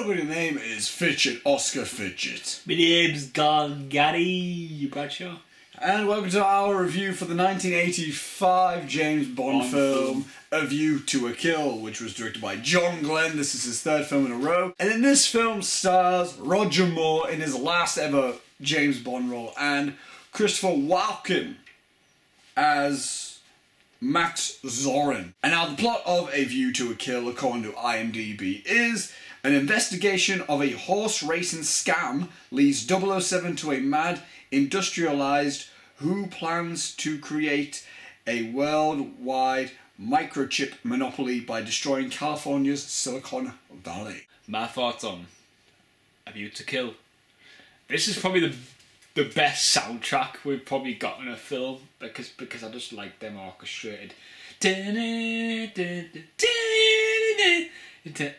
bloody name is Fitchett, Oscar Fitchett. My name's Gary Bradshaw. And welcome to our review for the 1985 James Bond film, A View to a Kill, which was directed by John Glen. This is his third film in a row. And in this film stars Roger Moore in his last ever James Bond role, and Christopher Walken as Max Zorin. And now the plot of A View to a Kill, according to IMDb, is an investigation of a horse racing scam leads 007 to a mad industrialized who plans to create a worldwide microchip monopoly by destroying California's Silicon Valley. My thoughts on A View to Kill. This is probably the best soundtrack we've probably got in a film because I just like them orchestrated.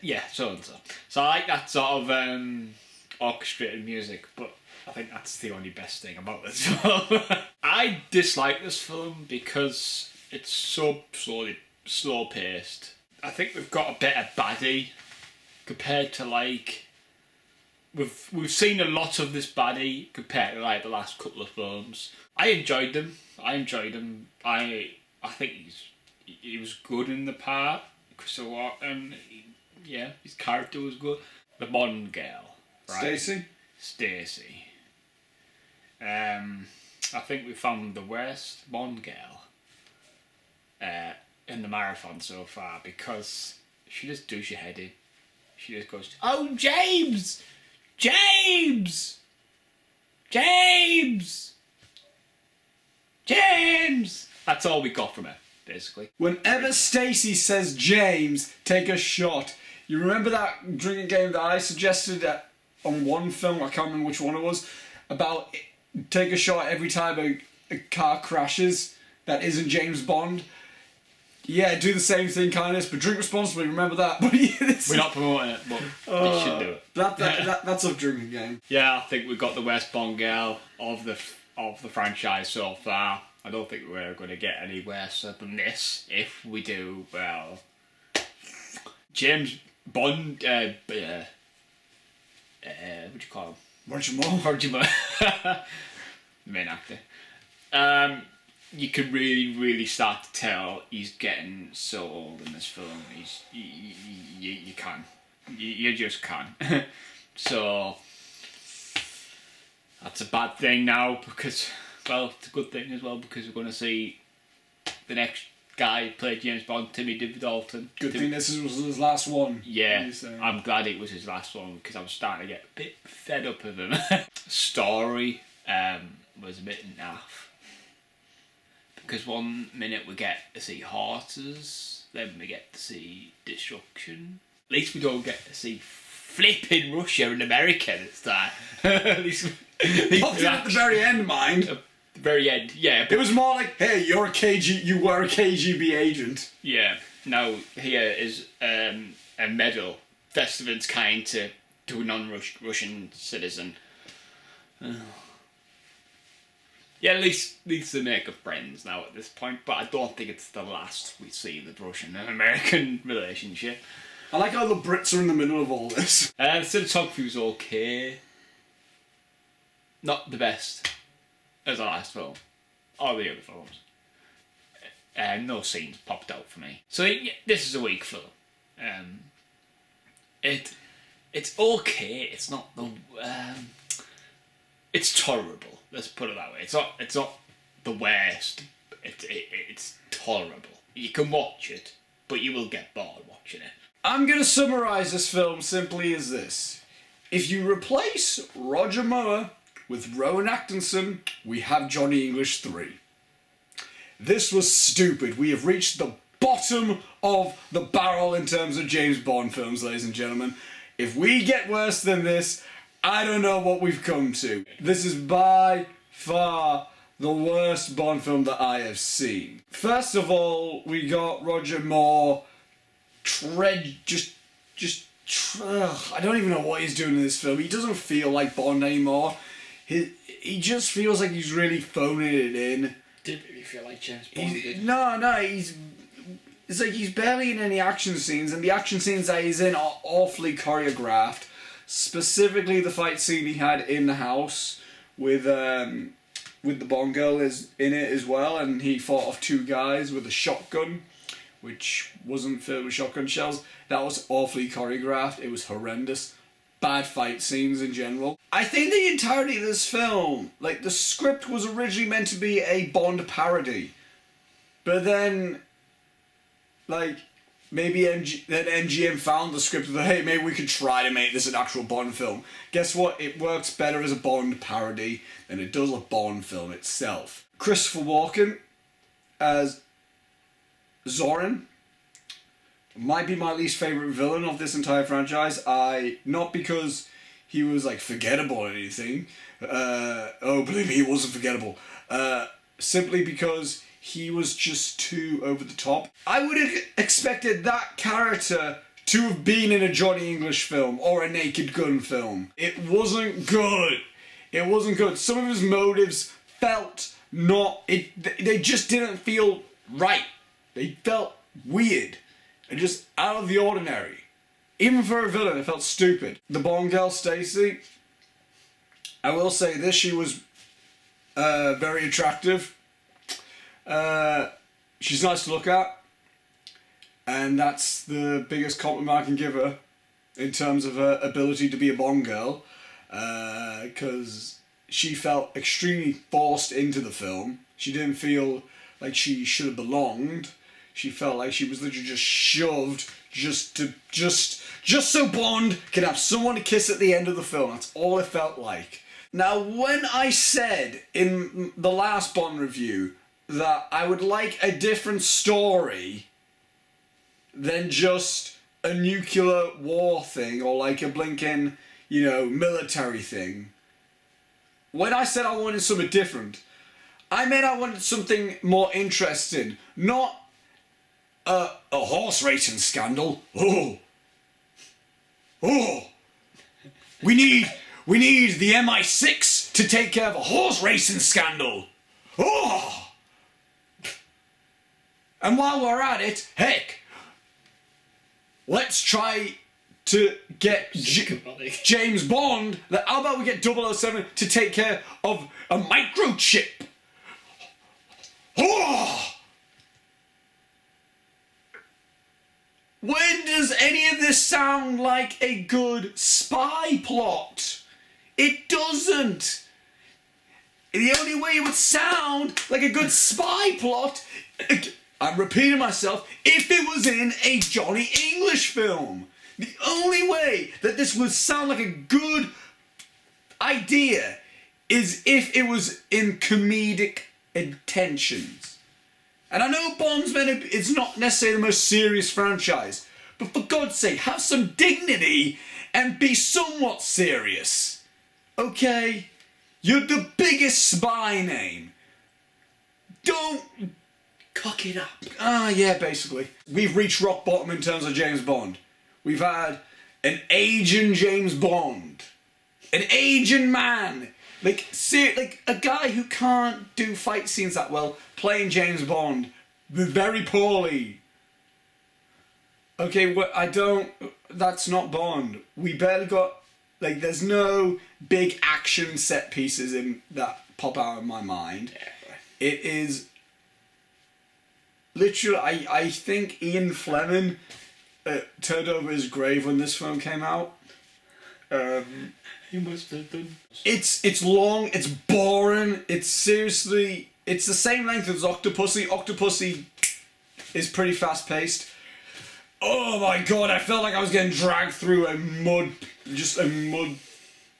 Yeah, so and so. So I like that sort of orchestrated music, but I think that's the only best thing about this film. I dislike this film because it's so slow paced. I think we've got a better baddie compared to like we've seen a lot of this baddie compared to like the last couple of films. I enjoyed them. I think he was good in the part. Christopher Walken, yeah, his character was good. The Bond girl, right? Stacey. I think we found the worst Bond girl in the marathon so far because she just does your head in. She just goes, "Oh, James! James! James! James!" That's all we got from her, basically. Whenever Stacey says James, take a shot. You remember that drinking game that I suggested on one film, I can't remember which one it was, about take a shot every time a car crashes that isn't James Bond? Yeah, do the same thing, kind of, but drink responsibly, remember that. But we're not promoting it, but we should do it. That's a drinking game. Yeah, I think we've got the worst Bond girl of the franchise so far. I don't think we're going to get any worse than this. If we do, well, James Bond, what do you call him? Roger Moore. Main actor. You can really start to tell he's getting so old in this film. You just can. So that's a bad thing now because, well, it's a good thing as well because we're going to see the next guy who played James Bond, Timmy Dalton. Good thing this was his last one. Yeah, I'm glad it was his last one because I was starting to get a bit fed up of him. Story was a bit naff. Because one minute we get to see horses, then we get to see destruction. At least we don't get to see flipping Russia and America this time. At least Popped in at the very end, mind. At the very end, yeah. It was more like, hey, you were a KGB agent. Yeah. Now here is a medal, Festival's kind to a non-Russian citizen. Yeah, at least they make friends now at this point, but I don't think it's the last we see the Russian and American relationship. I like how the Brits are in the middle of all this. The cinematography was okay. Not the best as the last film, or the other films. No scenes popped out for me. So yeah, this is a weak film. It's okay. It's not the. It's tolerable. Let's put it that way. It's not the worst. It's tolerable. You can watch it, but you will get bored watching it. I'm going to summarise this film simply as this. If you replace Roger Moore with Rowan Atkinson, we have Johnny English 3. This was stupid. We have reached the bottom of the barrel in terms of James Bond films, ladies and gentlemen. If we get worse than this, I don't know what we've come to. This is by far the worst Bond film that I have seen. First of all, we got Roger Moore I don't even know what he's doing in this film. He doesn't feel like Bond anymore. He just feels like he's really phoning it in. Didn't really feel like James Bond. No, it's like he's barely in any action scenes, and the action scenes that he's in are awfully choreographed. Specifically, the fight scene he had in the house with the Bond girl is in it as well, and he fought off two guys with a shotgun, which wasn't filled with shotgun shells. That was awfully choreographed. It was horrendous. Bad fight scenes in general. I think the entirety of this film, like, the script was originally meant to be a Bond parody, but then, like, maybe MGM found the script and thought, hey, maybe we could try to make this an actual Bond film. Guess what? It works better as a Bond parody than it does a Bond film itself. Christopher Walken as Zorin might be my least favourite villain of this entire franchise. Not because he was, like, forgettable or anything. Believe me, he wasn't forgettable. Simply because he was just too over the top. I would have expected that character to have been in a Johnny English film or a Naked Gun film. It wasn't good. It wasn't good. Some of his motives felt they just didn't feel right. They felt weird and just out of the ordinary. Even for a villain, it felt stupid. The Bond girl, Stacey, I will say this, she was very attractive. She's nice to look at, and that's the biggest compliment I can give her in terms of her ability to be a Bond girl, because she felt extremely forced into the film. She didn't feel like she should have belonged. She felt like she was literally just shoved just so Bond could have someone to kiss at the end of the film. That's all it felt like. Now, when I said in the last Bond review that I would like a different story than just a nuclear war thing or like a blinking, military thing, when I said I wanted something different, I meant I wanted something more interesting, not a horse racing scandal. We need the MI6 to take care of a horse racing scandal. And while we're at it, heck, let's try to get James Bond. How about we get 007 to take care of a microchip? When does any of this sound like a good spy plot? It doesn't. The only way it would sound like a good spy plot, I'm repeating myself, if it was in a Johnny English film. The only way that this would sound like a good idea is if it was in comedic intentions. And I know Bond's it's not necessarily the most serious franchise, but for God's sake, have some dignity and be somewhat serious. Okay? You're the biggest spy name. Don't cock it up. Yeah, basically. We've reached rock bottom in terms of James Bond. We've had an aging James Bond. An aging man. Like a guy who can't do fight scenes that well, playing James Bond very poorly. Okay, that's not Bond. We barely got, there's no big action set pieces in that pop out of my mind. It is literally, I think Ian Fleming turned over his grave when this film came out. He must have done. It's long, it's boring, it's the same length as Octopussy. Octopussy is pretty fast paced. Oh my god, I felt like I was getting dragged through a mud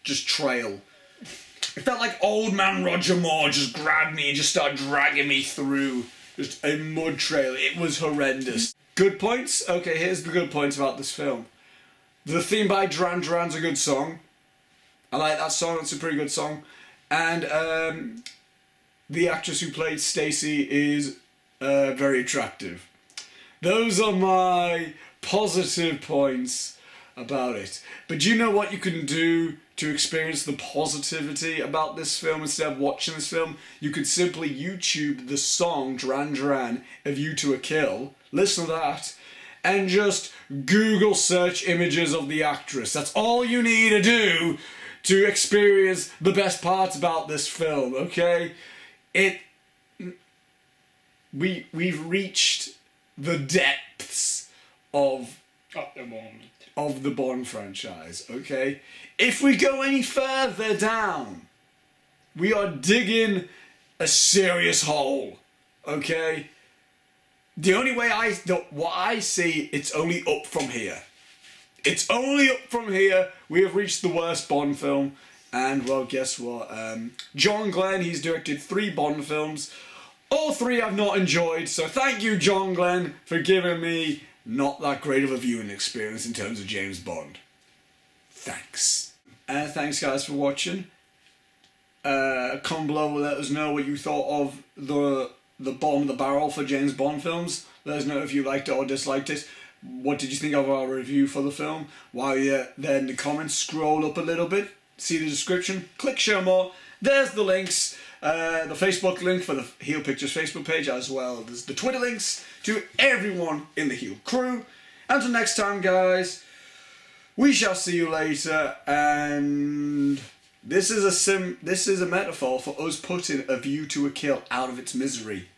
trail. It felt like old man Roger Moore just grabbed me and just started dragging me through just a mud trail. It was horrendous. Good points? Okay, here's the good points about this film. The theme by Duran Duran's a good song. I like that song, it's a pretty good song. And the actress who played Stacey is very attractive. Those are my positive points about it. But do you know what you can do to experience the positivity about this film instead of watching this film? You could simply YouTube the song Duran Duran, A View to a Kill, listen to that, and just Google search images of the actress. That's all you need to do to experience the best parts about this film, okay? We've reached the depths of the Bond franchise, okay? If we go any further down, we are digging a serious hole, okay? The only way what I see, it's only up from here. It's only up from here. We have reached the worst Bond film. And, well, guess what? John Glen, he's directed 3 Bond films. All 3 I've not enjoyed. So thank you, John Glen, for giving me not that great of a viewing experience in terms of James Bond. Thanks. Thanks, guys, for watching. Comment below, let us know what you thought of the bottom of the barrel for James Bond films. Let us know if you liked it or disliked it. What did you think of our review for the film? While you're there in the comments, scroll up a little bit, see the description, click share more. There's the links, the Facebook link for the Heel Pictures Facebook page, as well as the Twitter links to everyone in the Heel crew. Until next time, guys, we shall see you later. And this is a metaphor for us putting A View to a Kill out of its misery.